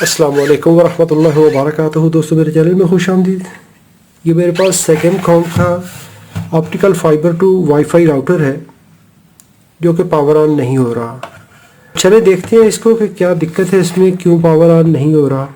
अस्सलाम वालेकुम वरहमतुल्लाहि वबरकातुहू। दोस्तों मेरे चैनल में खुश आमदीद। ये मेरे पास सेकंड कॉम का optical fibre to wifi router है जो कि पावर ऑन नहीं हो रहा। चले देखते हैं इसको कि क्या दिक्कत है इसमें, क्यों पावर ऑन नहीं हो रहा।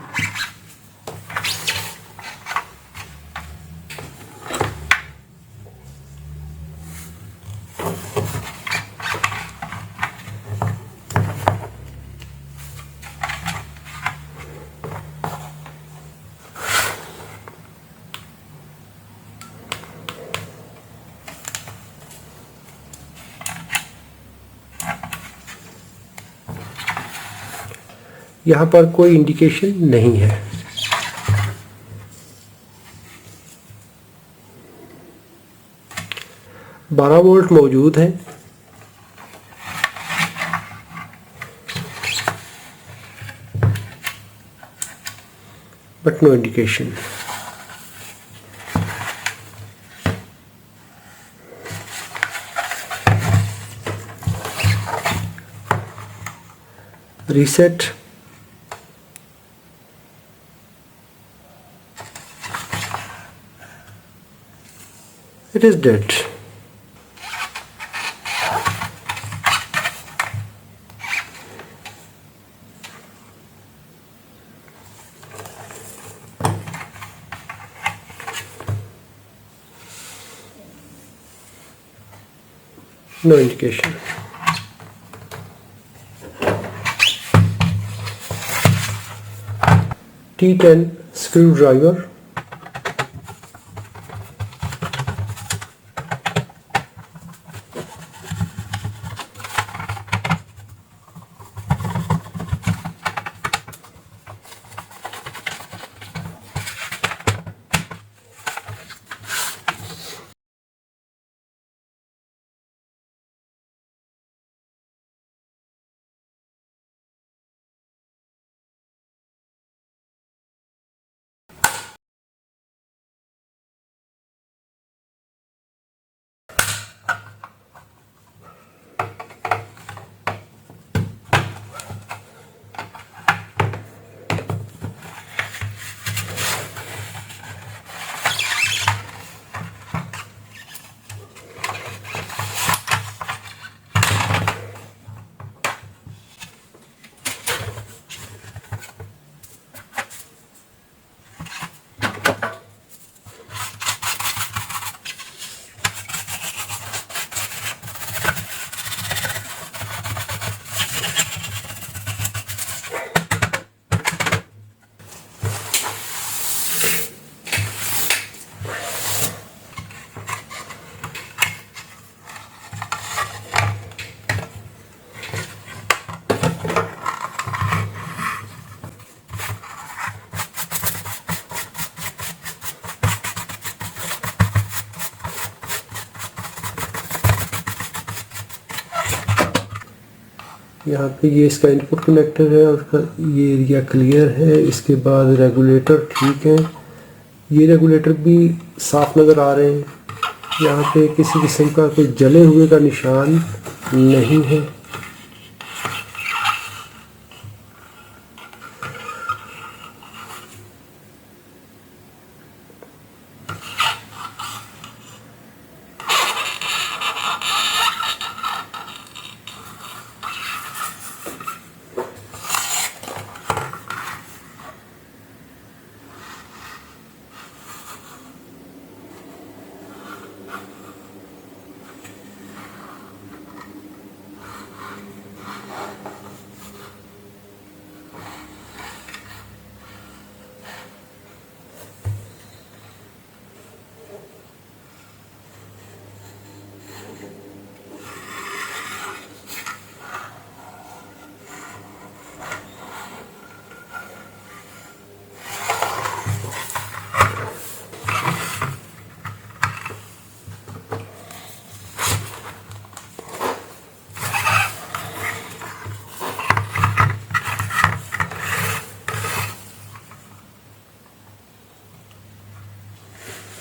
यहाँ पर कोई इंडिकेशन नहीं है। बारह वोल्ट मौजूद है, but no indication. Reset. It is dead. No indication. T10 screwdriver. यहाँ पे ये इसका इनपुट कनेक्टर है और ये एरिया क्लियर है। इसके बाद रेगुलेटर ठीक है, ये रेगुलेटर भी साफ नज़र आ रहे हैं। यहाँ पे किसी किस्म का कोई जले हुए का निशान नहीं है।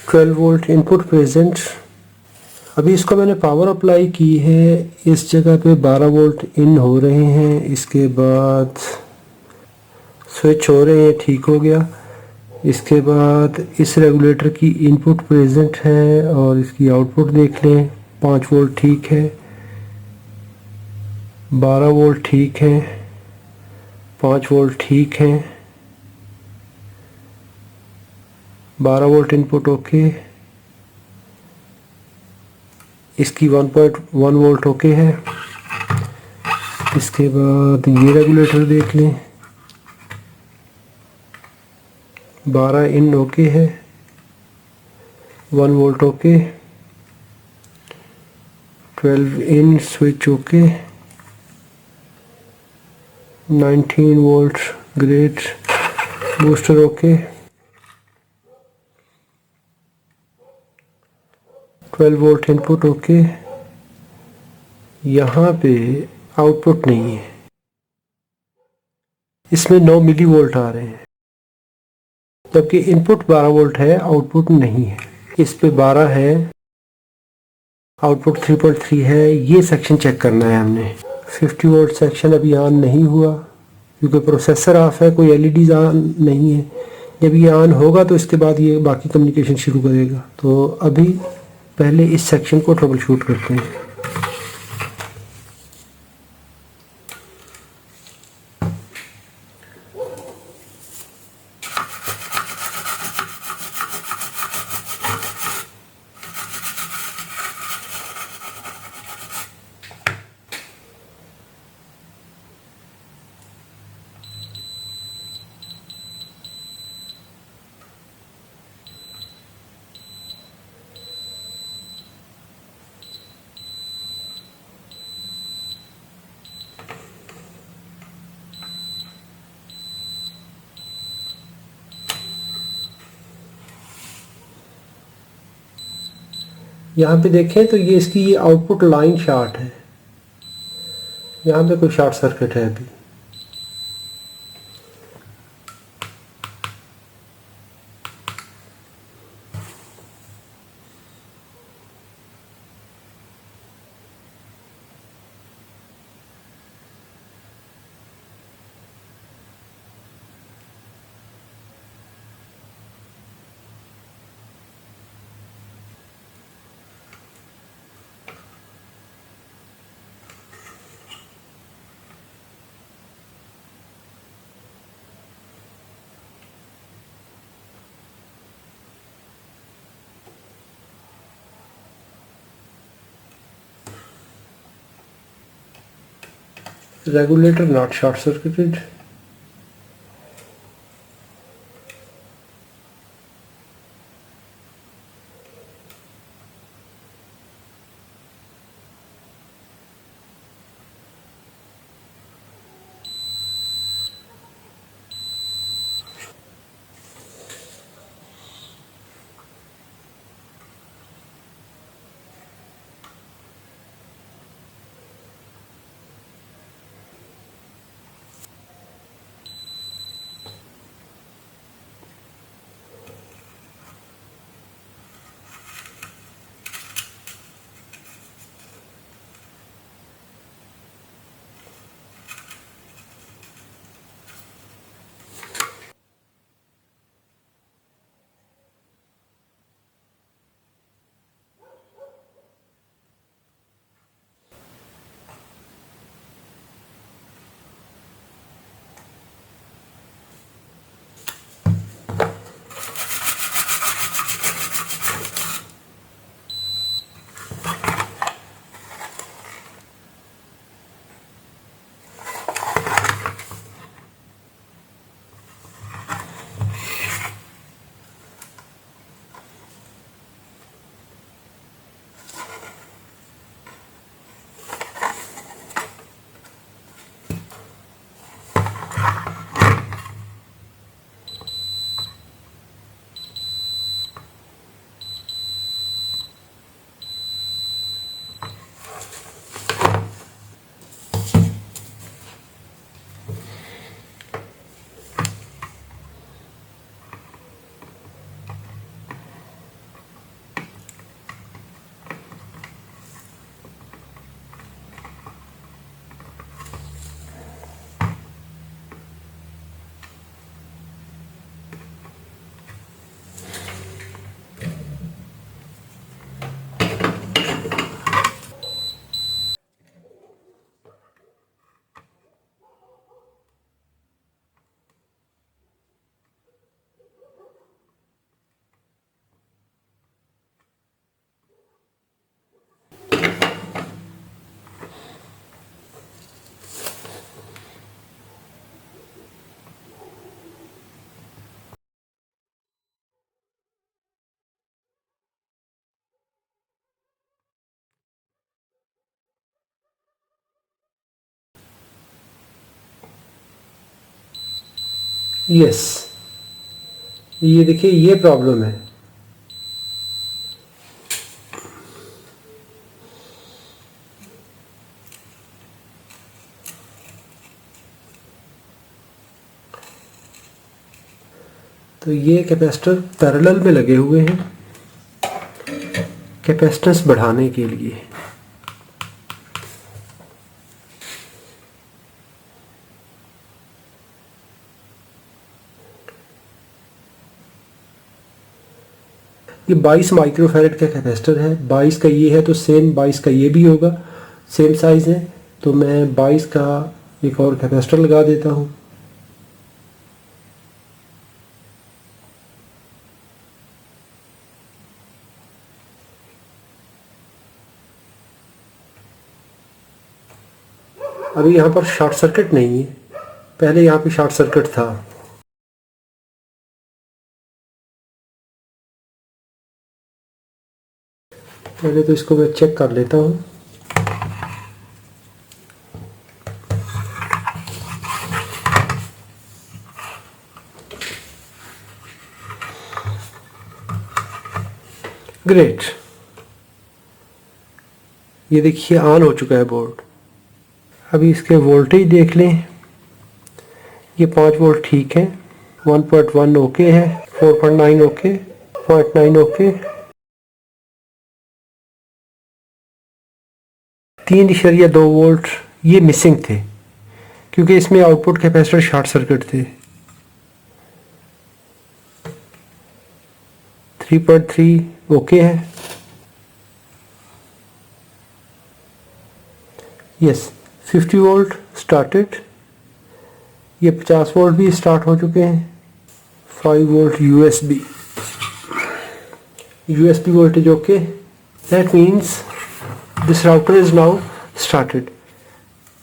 Twelve volt input present. अभी इसको मैंने पावर अप्लाई की है, इस जगह पे 12 वोल्ट इन हो रहे हैं। इसके बाद स्विच हो रहे हैं, ठीक हो गया। इसके बाद इस रेगुलेटर की इनपुट प्रेजेंट है और इसकी आउटपुट देख लें। 5 वोल्ट ठीक है, 12 वोल्ट ठीक है, 5 वोल्ट ठीक है, 12 वोल्ट इनपुट ओके। इसकी 1.1 वोल्ट ओके है। इसके बाद ये रेगुलेटर देख लें, 12 इन ओके है, 1 volt okay, 12 in switch okay, 19 volt great, booster okay, 12 volt input okay. यहाँ पे आउटपुट नहीं है, इसमें 9 मिली वोल्ट आ रहे हैं, जबकि इनपुट 12 वोल्ट है, आउटपुट नहीं है। इस पे 12 है, आउटपुट 3.3 है। ये सेक्शन चेक करना है हमने। 50 वोल्ट सेक्शन अभी ऑन नहीं हुआ क्योंकि प्रोसेसर ऑफ है, कोई एलईडीज ऑन नहीं है। जब ये ऑन होगा तो इसके बाद ये बाकी कम्युनिकेशन शुरू करेगा। तो अभी पहले इस सेक्शन को ट्रबल शूट करते हैं। यहाँ पे देखें तो ये इसकी आउटपुट लाइन शॉर्ट है, यहाँ पे कोई शॉर्ट सर्किट है अभी। Regulator not short circuited. Yes, ये देखिए ये प्रॉब्लम है। तो ये कैपेसिटर पैरेलल में लगे हुए हैं कैपेसिटेंस बढ़ाने के लिए। ये 22 माइक्रोफैरड का कैपेसिटर है। 22 का ये है तो सेम 22 का ये भी होगा, सेम साइज़ है। तो मैं 22 का एक और कैपेसिटर लगा देता हूँ। अभी यहाँ पर शॉर्ट सर्किट नहीं है, पहले यहाँ पे शॉर्ट सर्किट था। पहले तो इसको मैं चेक कर लेता हूँ। ग्रेट, ये देखिए ऑन हो चुका है बोर्ड। अभी इसके वोल्टेज देख लें। ये 5 वोल्ट ठीक है, 1.1 ओके है, 4.9 ओके, 0.9 ओके, 3.2 वोल्ट ये मिसिंग थे क्योंकि इसमें आउटपुट कैपेसिटर शॉर्ट सर्किट थे। 3.3 ओके है। Yes, 50 volt started. ये 50 वोल्ट भी स्टार्ट हो चुके हैं। 5 volt USB, USB voltage okay. That means this router is now started.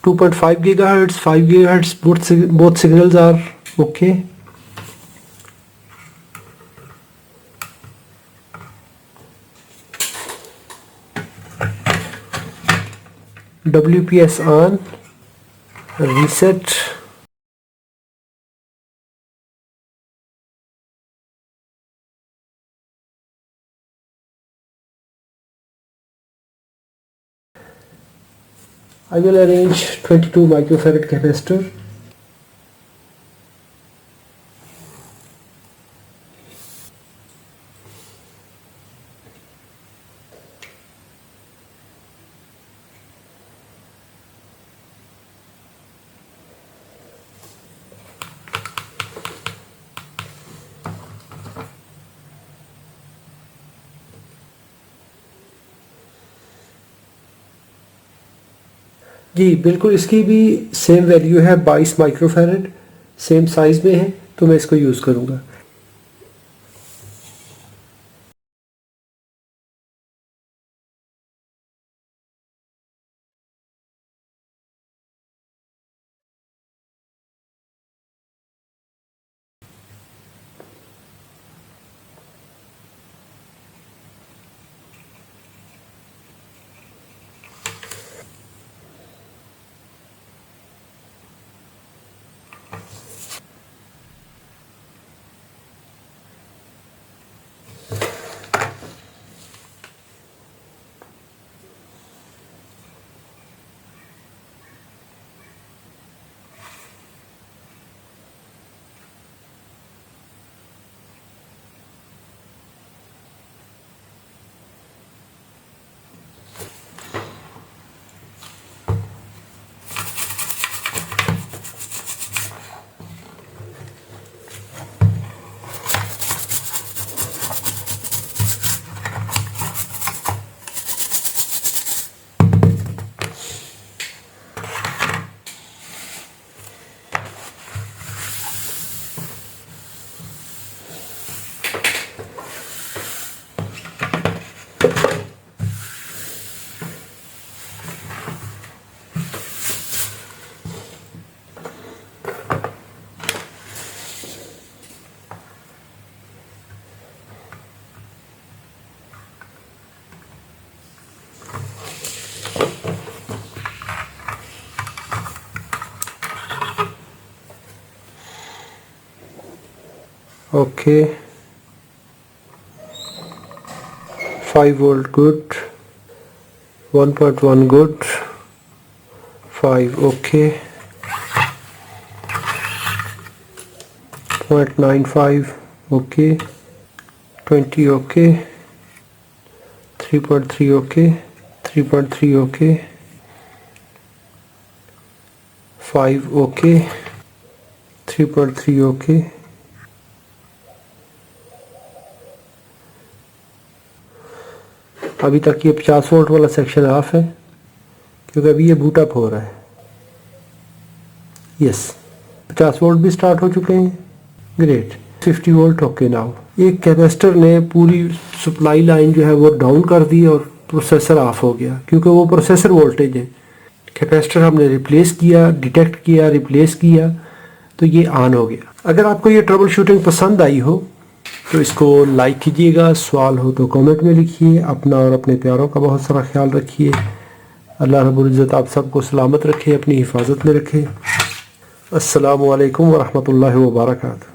2.5 gigahertz, 5 gigahertz, both signals are okay. WPS on, reset. I will arrange 22 microfarad capacitor. जी बिल्कुल, इसकी भी same value है 22 microfarad, same size में है, तो मैं इसको use करूँगा। Okay 5 volt good 1.1 good 5 okay 0.95 okay 20 okay 3.3 okay 3.3 okay 5 okay 3.3 okay अभी तक ये 50 वोल्ट वाला सेक्शन ऑफ है क्योंकि अभी ये बूट अप हो रहा है। यस 50 वोल्ट भी स्टार्ट हो चुके हैं। Great 50 volt okay now. एक कैपेसिटर ने पूरी सप्लाई लाइन जो है वो डाउन कर दी और प्रोसेसर ऑफ हो गया क्योंकि वो प्रोसेसर वोल्टेज है। कैपेसिटर हमने रिप्लेस किया, डिटेक्ट किया, रिप्लेस किया तो ये ऑन हो गया। अगर आपको ये ट्रबल शूटिंग पसंद आई हो तो इसको लाइक कीजिएगा, सवाल हो तो कमेंट में लिखिए। अपना और अपने प्यारों का बहुत सारा ख्याल रखिए। अल्लाह रब्बुल इज़्ज़त आप सबको सलामत रखे, अपनी हिफाजत में रखे। अस्सलामु अलैकुम व रहमतुल्लाहि व बरकातहू।